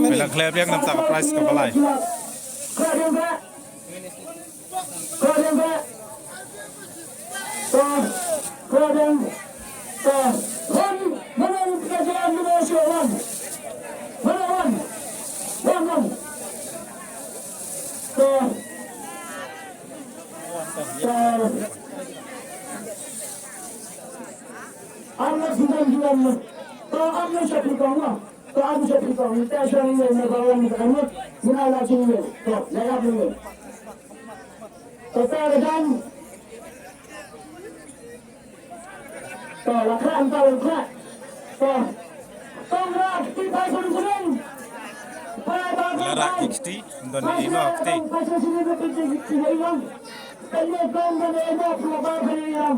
Bila klep yang nam tak price ke balai. Allah sudah jual. Kalau Allah cakap kau mah, kalau Allah cakap kau, kita asyik ni negara ni kamu, mana lah sini? Kau, jangan dulu. Kita ada lakran tahu lakran. Tongrak kita kurang. Larak kikti, dan ini akti. Pasal sini betul hilang. Kalau kau mana ada pelbagai hilang.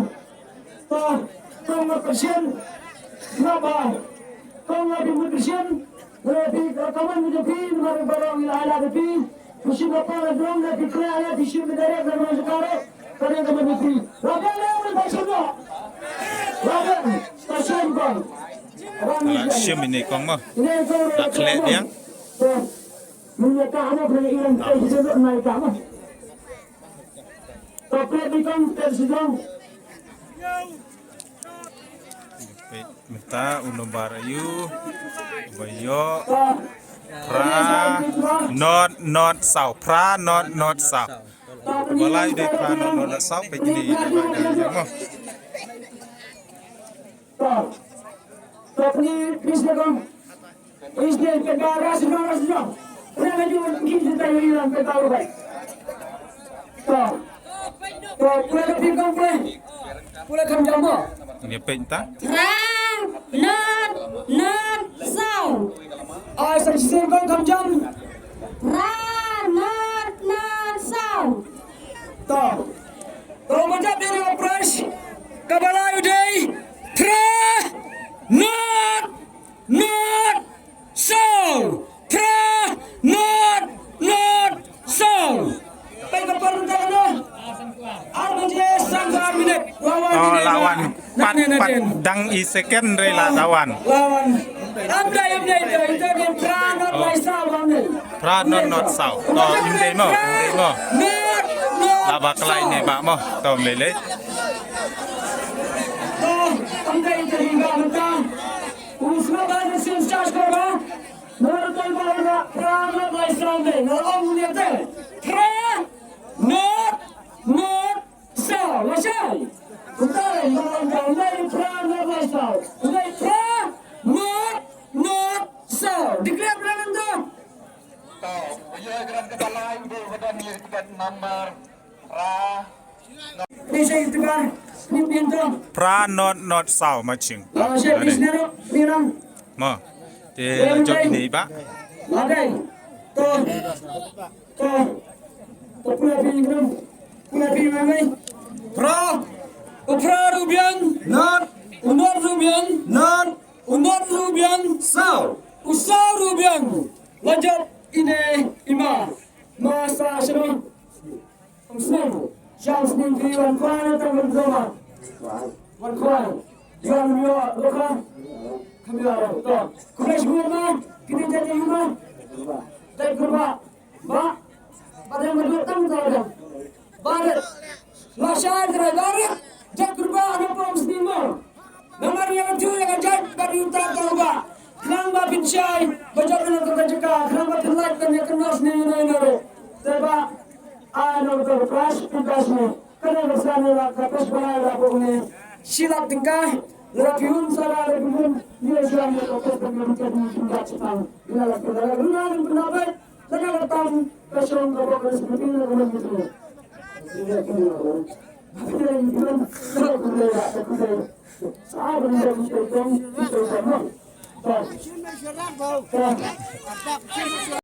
Kau persen, kenapa? Kau ada persen, berarti kawan menjadi barang wilayah lebih. Musim apa dorong nak dikerja, disim berdarah dalam sekarang. Kadang kadang menteri. Rakan lewat pasal tu. Rakan stasiun kau. Lak sim ini kong mah. Lak klep yang. Menyatakan apa yang kita naik kamu. Tapi bukan tersedang. Minta unum barayu, bayo, pra, not sau, pra, not sau. Balai deh pra, not sau, begini yang mah. Tapi Isne negara semua. Mana juga kita hilang ketahu baik. Pulang pergi kau pulang kamu jamu. Ini penta. Not so. Saya sih kau kamu jam. Not so. Kalau macam ini operasi, kabalai day. Not so. Not so. Baik perlu dah. Armanje sanggar minit. Lawan. Pat dang I second rela lawan. Anda itu dia pranot laisau anda. Pranot not sau. Imde mo. La Bakla ini pak mo. Tom lele. Anda itu hingga mentang. Usma bahasa siasat korban. Mereka bawa pranot laisau anda. Orang punya tu. Not so. Macam. Betul, mulai pranot laisau. Mulai not so. Declare pranot tu. Ya, geran kepala ibu pada tiket nomor Bisa itu kan? Ni pintu. Pra not sau macing. Saya bisnes ni orang. Mo. Te job ini pak. Lagai. To. Pulang pergi mana? Pra rubian. Not. Unor rubian. Sau. Usau rubian. Lanjut ini ima. Masa semua. Semua. Chance ni Khwai atau bersama. Khwai. Jangan lupa lokal. Kami ada. Kulis guna. Kita jadi guna. Tapi kurba. Pada yang berdua tamu ada. Barat. Masyarakat barat. Jadi kurba ada pom seniman. Nomor yang tujuh yang jadi dari utara kurba. Kenapa pincai? Baca dengan terjeka. Kenapa terlihat dan yang kenal sendiri. Sebab ada bekas ni. Kerana bersama lah kapus balai lah pokoknya. Silap tingkah. Lerapiun salah lerapiun. Dia selama kapus pengerucut ni tingkat setang. Dia lah kendala. Guna dan pendapat. Saya datang ke Syong kapus seperti ini dengan itu. Dia kena. Dia ini pun kalau kena tak kena. Saya benda itu sama.